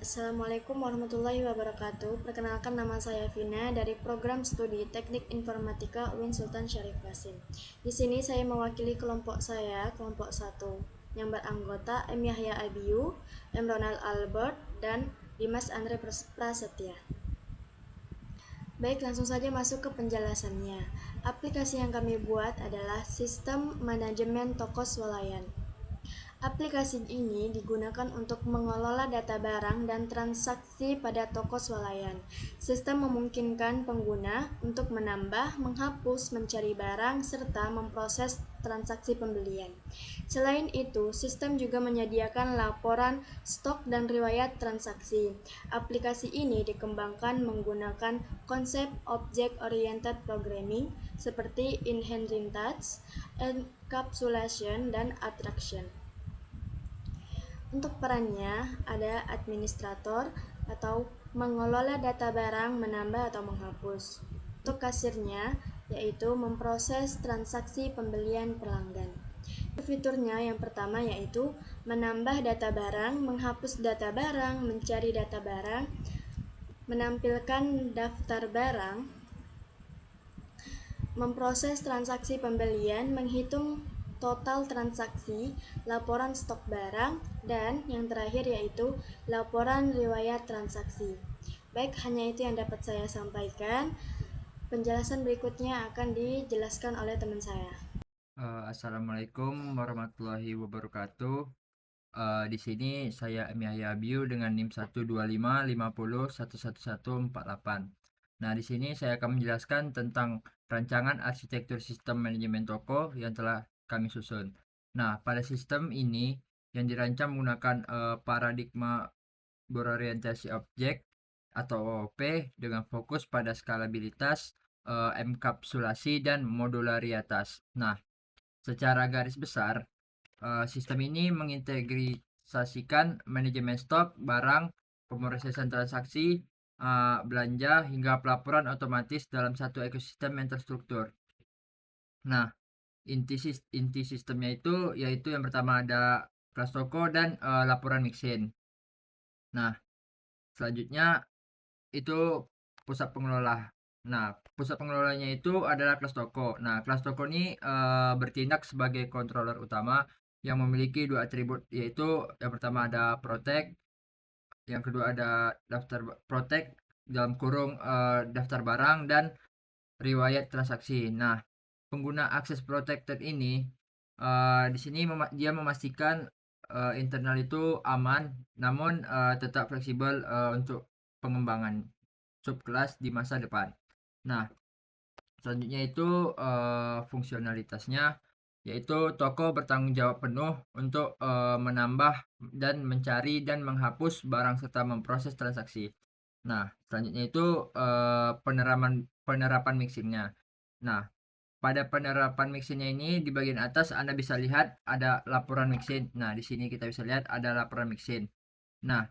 Assalamualaikum warahmatullahi wabarakatuh. Perkenalkan, nama saya Vina dari program studi Teknik Informatika UIN Sultan Syarif Qasim. Di sini saya mewakili kelompok saya, kelompok 1, yang beranggota M. Yahya Abiyu, M. Ronald Albert, dan Dimas Andre Prasetya. Baik, langsung saja masuk ke penjelasannya. Aplikasi yang kami buat adalah Sistem Manajemen Toko Swalayan. Aplikasi ini digunakan untuk mengelola data barang dan transaksi pada toko swalayan. Sistem memungkinkan pengguna untuk menambah, menghapus, mencari barang, serta memproses transaksi pembelian. Selain itu, sistem juga menyediakan laporan stok dan riwayat transaksi. Aplikasi ini dikembangkan menggunakan konsep Object-Oriented Programming seperti Inherent Touch, Encapsulation, dan Abstraction. Untuk perannya ada administrator atau mengelola data barang, menambah atau menghapus. Untuk kasirnya yaitu memproses transaksi pembelian pelanggan. Fiturnya yang pertama yaitu menambah data barang, menghapus data barang, mencari data barang, menampilkan daftar barang, memproses transaksi pembelian, menghitung total transaksi, laporan stok barang, dan yang terakhir yaitu laporan riwayat transaksi. Baik, hanya itu yang dapat saya sampaikan. Penjelasan berikutnya akan dijelaskan oleh teman saya. Assalamualaikum warahmatullahi wabarakatuh. Di sini saya M. Yahya Abiyu dengan NIM 12550111148. Nah, di sini saya akan menjelaskan tentang rancangan arsitektur sistem manajemen toko yang telah kami susun. Nah, pada sistem ini yang dirancang menggunakan paradigma berorientasi objek atau OOP dengan fokus pada skalabilitas, enkapsulasi, dan modularitas. Nah, secara garis besar, sistem ini mengintegrasikan manajemen stok, barang, pemrosesan transaksi, belanja, hingga pelaporan otomatis dalam satu ekosistem yang terstruktur. Nah, inti sistemnya itu yaitu yang pertama ada kelas toko dan laporan mixin. Nah, selanjutnya itu pusat pengelola. Nah, pusat pengelolanya itu adalah kelas toko. Nah, kelas toko ini bertindak sebagai controller utama yang memiliki dua atribut, yaitu yang pertama ada protect, yang kedua ada daftar protect dalam kurung daftar barang dan riwayat transaksi. Nah, pengguna akses protected ini di sini dia memastikan internal itu aman, namun tetap fleksibel untuk pengembangan subkelas di masa depan. Nah, selanjutnya itu fungsionalitasnya, yaitu toko bertanggung jawab penuh untuk menambah dan mencari dan menghapus barang serta memproses transaksi. Nah, selanjutnya itu penerapan mixingnya. Nah, pada penerapan mixingnya ini di bagian atas Anda bisa lihat ada laporan mixing. Nah, di sini kita bisa lihat ada laporan mixing. Nah,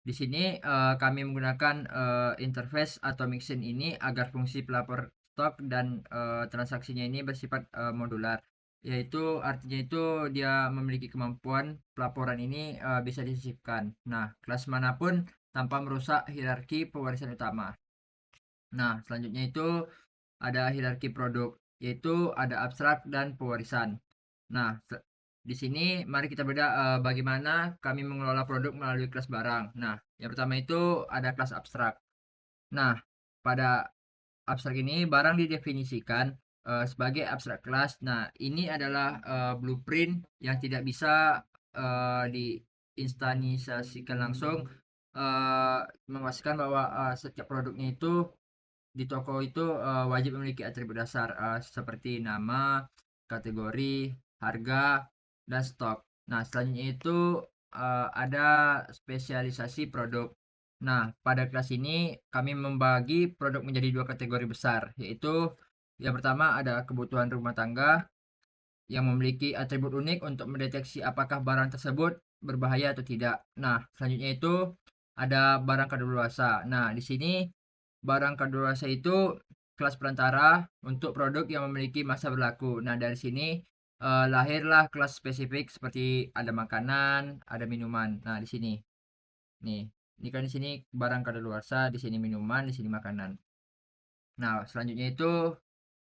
di sini kami menggunakan interface atau mixin ini agar fungsi pelapor stok dan transaksinya ini bersifat modular, yaitu artinya itu dia memiliki kemampuan pelaporan ini bisa disisipkan. Nah, kelas manapun tanpa merusak hierarki pewarisan utama. Nah, selanjutnya itu ada hierarki produk, yaitu ada abstrak dan pewarisan. Nah, di sini mari kita beda bagaimana kami mengelola produk melalui kelas barang. Nah, yang pertama itu ada kelas abstrak. Nah, pada abstrak ini barang didefinisikan sebagai abstrak kelas. Nah, ini adalah blueprint yang tidak bisa diinstanisasikan langsung, memastikan bahwa setiap produknya itu di toko itu wajib memiliki atribut dasar seperti nama, kategori, harga, dan stok. Nah, selanjutnya itu ada spesialisasi produk. Nah, pada kelas ini kami membagi produk menjadi dua kategori besar, yaitu yang pertama ada kebutuhan rumah tangga yang memiliki atribut unik untuk mendeteksi apakah barang tersebut berbahaya atau tidak. Nah, selanjutnya itu ada barang kadaluarsa. Nah, di sini barang kadaluarsa itu kelas perantara untuk produk yang memiliki masa berlaku. Nah, dari sini lahirlah kelas spesifik seperti ada makanan, ada minuman. Nah, di sini. Nih, Ini kan di sini barang kadaluarsa, di sini minuman, di sini makanan. Nah, selanjutnya itu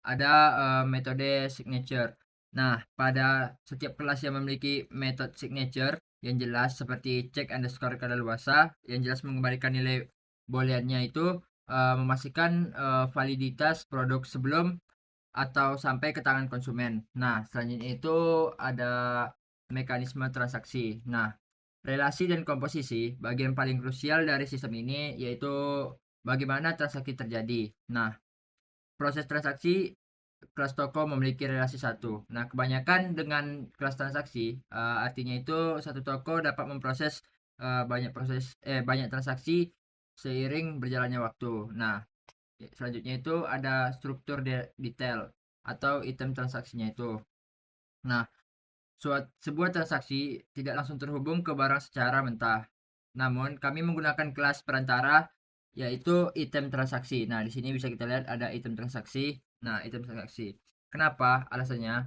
ada metode signature. Nah, pada setiap kelas yang memiliki metode signature yang jelas seperti check underscore kadaluarsa yang jelas mengembalikan nilai booleannya itu memastikan validitas produk sebelum atau sampai ke tangan konsumen. Nah, selanjutnya itu ada mekanisme transaksi. Nah, relasi dan komposisi bagian paling krusial dari sistem ini yaitu bagaimana transaksi terjadi. Nah, proses transaksi kelas toko memiliki relasi satu. Nah, kebanyakan dengan kelas transaksi artinya itu satu toko dapat memproses banyak transaksi seiring berjalannya waktu. Nah, selanjutnya itu ada struktur detail atau item transaksinya itu. Nah, sebuah transaksi tidak langsung terhubung ke barang secara mentah. Namun, kami menggunakan kelas perantara yaitu item transaksi. Nah, di sini bisa kita lihat ada item transaksi. Nah, item transaksi. Kenapa? Alasannya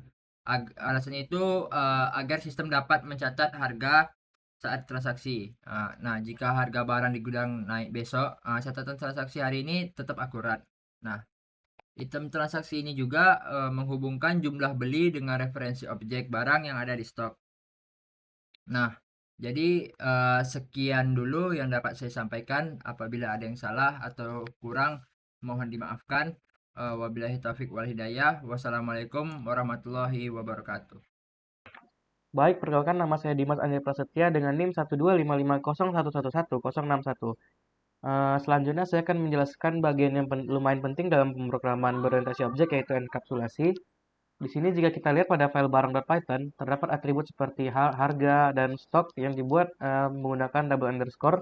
alasannya itu agar sistem dapat mencatat harga saat transaksi. Nah, jika harga barang di gudang naik besok, catatan transaksi hari ini tetap akurat. Nah, item transaksi ini juga menghubungkan jumlah beli dengan referensi objek barang yang ada di stok. Nah, jadi sekian dulu yang dapat saya sampaikan. Apabila ada yang salah atau kurang, mohon dimaafkan. Wabillahi taufiq wal hidayah. Wassalamualaikum warahmatullahi wabarakatuh. Baik, perkenalkan nama saya Dimas Anil Prasetya dengan NIM 12550111061. Selanjutnya saya akan menjelaskan bagian yang lumayan penting dalam pemrograman berorientasi objek yaitu enkapsulasi. Di sini jika kita lihat pada file barang.python terdapat atribut seperti harga dan stok yang dibuat menggunakan double underscore.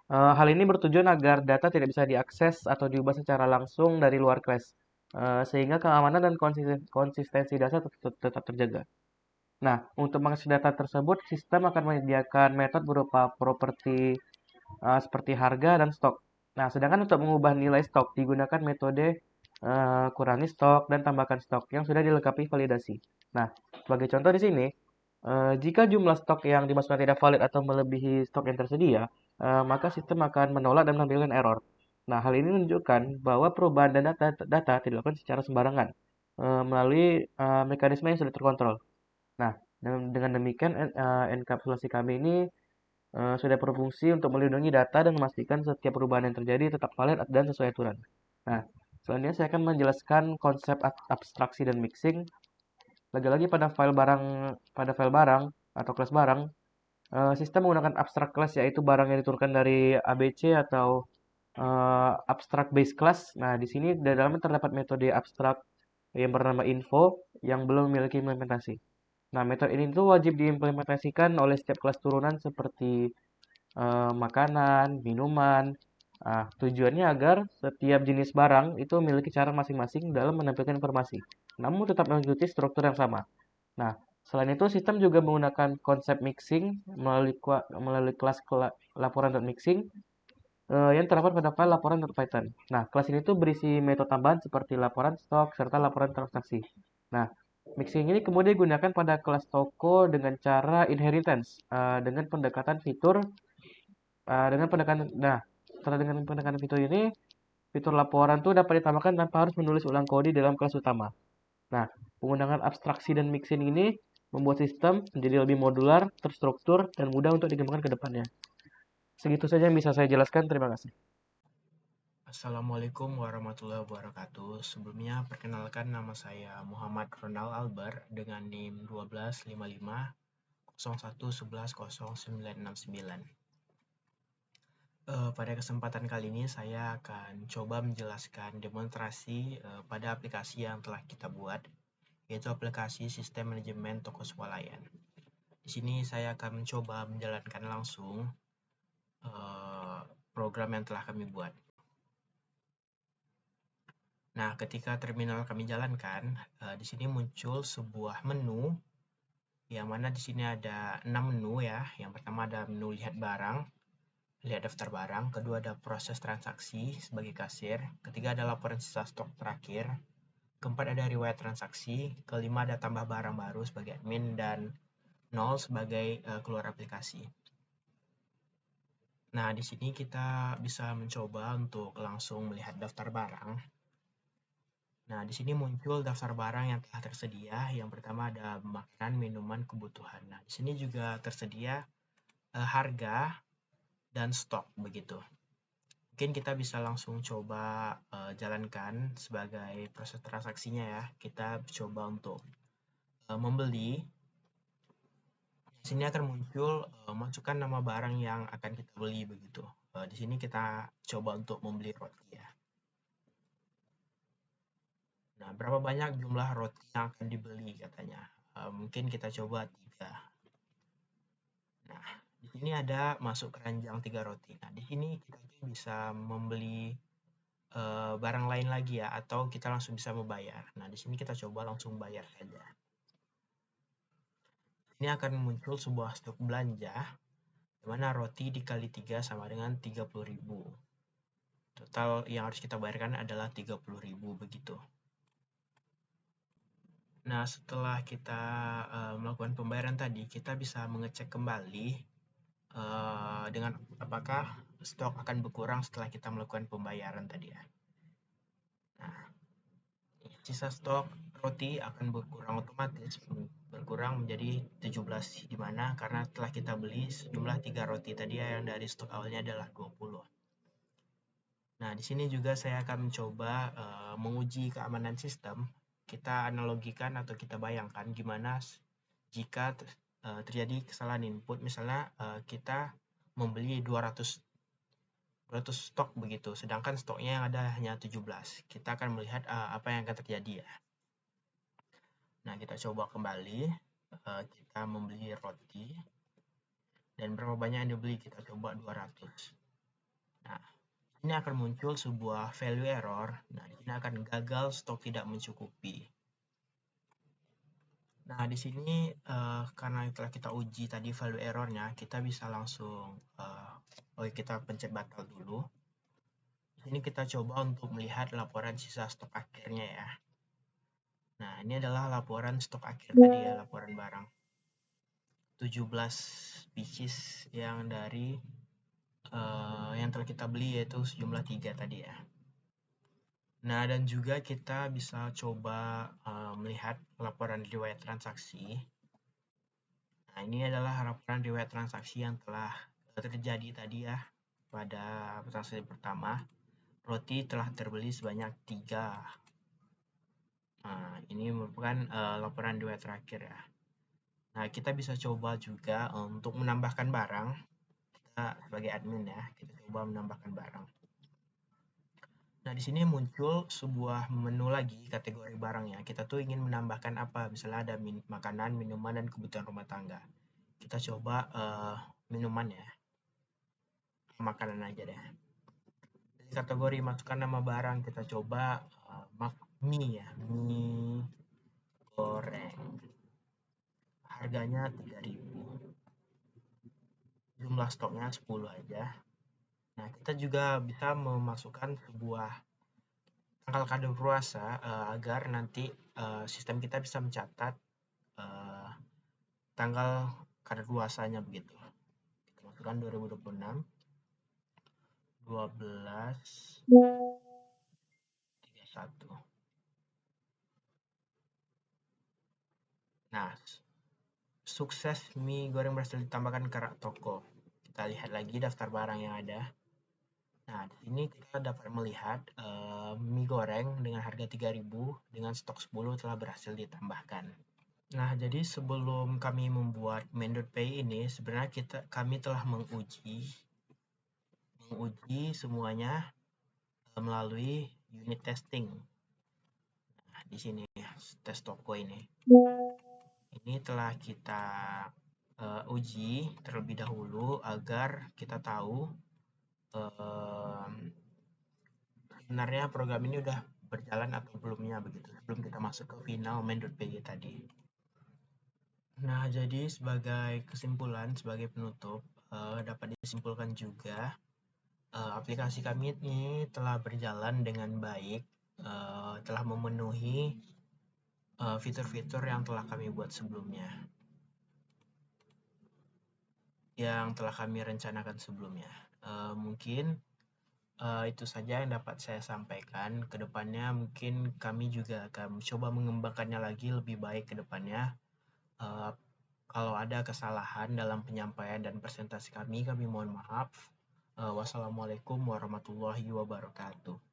Hal ini bertujuan agar data tidak bisa diakses atau diubah secara langsung dari luar class, sehingga keamanan dan konsistensi data tetap terjaga. Nah, untuk mengakses data tersebut, sistem akan menyediakan metode berupa properti seperti harga dan stok. Nah, sedangkan untuk mengubah nilai stok digunakan metode kurangi stok dan tambahkan stok yang sudah dilengkapi validasi. Nah, sebagai contoh di sini, jika jumlah stok yang dimasukkan tidak valid atau melebihi stok yang tersedia, maka sistem akan menolak dan menampilkan error. Nah, hal ini menunjukkan bahwa perubahan data tidak dilakukan secara sembarangan melalui mekanisme yang sudah terkontrol. Nah, dengan demikian enkapsulasi kami ini sudah berfungsi untuk melindungi data dan memastikan setiap perubahan yang terjadi tetap valid dan sesuai aturan. Nah, selanjutnya saya akan menjelaskan konsep abstraksi dan mixing. Lagi-lagi pada file barang atau kelas barang, sistem menggunakan abstract class yaitu barang yang diturunkan dari ABC atau abstract base class. Nah, di sini di dalamnya terdapat metode abstract yang bernama info yang belum memiliki implementasi. Nah, metode ini tuh wajib diimplementasikan oleh setiap kelas turunan seperti makanan, minuman. Tujuannya agar setiap jenis barang itu memiliki cara masing-masing dalam menampilkan informasi, namun tetap mengikuti struktur yang sama. Nah, selain itu sistem juga menggunakan konsep mixing melalui kelas laporan.mixing yang terdapat pada file laporan.python. Nah, kelas ini tuh berisi metode tambahan seperti laporan stok serta laporan transaksi. Nah, mixing ini kemudian digunakan pada kelas toko dengan cara inheritance dengan pendekatan fitur setelah dengan pendekatan fitur ini, fitur laporan tuh dapat ditambahkan tanpa harus menulis ulang kode dalam kelas utama. Nah, penggunaan abstraksi dan mixing ini membuat sistem menjadi lebih modular, terstruktur, dan mudah untuk dikembangkan ke depannya. Segitu saja yang bisa saya jelaskan. Terima kasih. Assalamualaikum warahmatullahi wabarakatuh. Sebelumnya perkenalkan nama saya Muhammad Ronald Albar dengan NIM 125501111099. Pada kesempatan kali ini saya akan coba menjelaskan demonstrasi pada aplikasi yang telah kita buat, yaitu aplikasi sistem manajemen toko swalayan. Di sini saya akan mencoba menjalankan langsung program yang telah kami buat. Nah, ketika terminal kami jalankan, di sini muncul sebuah menu, yang mana di sini ada 6 menu ya. Yang pertama ada menu lihat barang, lihat daftar barang. Kedua ada proses transaksi sebagai kasir. Ketiga ada laporan sisa stok terakhir. Keempat ada riwayat transaksi. Kelima ada tambah barang baru sebagai admin. Dan 0 sebagai keluar aplikasi. Nah, di sini kita bisa mencoba untuk langsung melihat daftar barang. Nah, di sini muncul daftar barang yang telah tersedia. Yang pertama ada makanan, minuman, kebutuhan. Nah, di sini juga tersedia harga dan stok begitu. Mungkin kita bisa langsung coba jalankan sebagai proses transaksinya ya. Kita coba untuk membeli. Di sini akan muncul masukkan nama barang yang akan kita beli begitu. Di sini kita coba untuk membeli roti ya. Nah, berapa banyak jumlah roti yang akan dibeli katanya? Mungkin kita coba 3. Nah, di sini ada masuk keranjang 3 roti. Nah, di sini kita bisa membeli barang lain lagi ya, atau kita langsung bisa membayar. Nah, di sini kita coba langsung bayar saja. Ini akan muncul sebuah stok belanja, di mana roti dikali 3 sama dengan 30.000. Total yang harus kita bayarkan adalah 30.000 begitu. Nah, setelah kita melakukan pembayaran tadi, kita bisa mengecek kembali dengan apakah stok akan berkurang setelah kita melakukan pembayaran tadi ya. Nah, sisa stok roti akan berkurang otomatis, berkurang menjadi 17, di mana karena telah kita beli sejumlah 3 roti tadi yang dari stok awalnya adalah 20. Nah, di sini juga saya akan mencoba menguji keamanan sistem. Kita analogikan atau kita bayangkan gimana jika terjadi kesalahan input. Misalnya kita membeli 200 stok begitu, sedangkan stoknya yang ada hanya 17. Kita akan melihat apa yang akan terjadi ya. Nah, kita coba kembali, kita membeli roti, dan berapa banyak yang dibeli, kita coba 200. Nah, ini akan muncul sebuah value error. Nah, di sini akan gagal stok tidak mencukupi. Nah, di sini karena telah kita uji tadi value errornya, kita bisa langsung, kita pencet batal dulu. Di sini kita coba untuk melihat laporan sisa stok akhirnya ya. Nah, ini adalah laporan stok akhir tadi ya, laporan barang. 17 pieces yang dari yang telah kita beli, yaitu sejumlah 3 tadi ya. Nah, dan juga kita bisa coba melihat laporan riwayat transaksi. Nah, ini adalah laporan riwayat transaksi yang telah terjadi tadi ya pada transaksi pertama. Roti telah terbeli sebanyak 3. Nah, ini merupakan laporan riwayat terakhir ya. Nah, kita bisa coba juga untuk menambahkan barang. Kita sebagai admin ya, kita coba menambahkan barang. Nah, di sini muncul sebuah menu lagi kategori barangnya. Kita tuh ingin menambahkan apa? Misalnya ada makanan, minuman, dan kebutuhan rumah tangga. Kita coba minuman ya. Makanan aja deh. Di kategori masukkan nama barang, kita coba mie ya. Mie goreng. Harganya 3.000. Jumlah stoknya 10 aja. Nah, kita juga bisa memasukkan sebuah tanggal kadaluarsa agar nanti sistem kita bisa mencatat tanggal kadaluarsanya begitu. Kita masukkan 2026 12/31. Nah, sukses mie goreng berhasil ditambahkan ke rak toko. Kita lihat lagi daftar barang yang ada. Nah, di sini kita dapat melihat mie goreng dengan harga 3.000 dengan stok 10 telah berhasil ditambahkan. Nah, jadi sebelum kami membuat main.py ini, sebenarnya kami telah menguji semuanya melalui unit testing. Nah, di sini tes toko ini. Ini telah kita uji terlebih dahulu agar kita tahu sebenarnya program ini udah berjalan atau belumnya begitu, sebelum kita masuk ke final main.py tadi. Nah, jadi sebagai kesimpulan, sebagai penutup, dapat disimpulkan juga aplikasi kami ini telah berjalan dengan baik, telah memenuhi fitur-fitur yang telah kami buat sebelumnya. yang telah kami rencanakan sebelumnya. Mungkin itu saja yang dapat saya sampaikan. Kedepannya mungkin kami juga akan coba mengembangkannya lagi lebih baik ke depannya. Kalau ada kesalahan dalam penyampaian dan presentasi kami mohon maaf. Wassalamualaikum warahmatullahi wabarakatuh.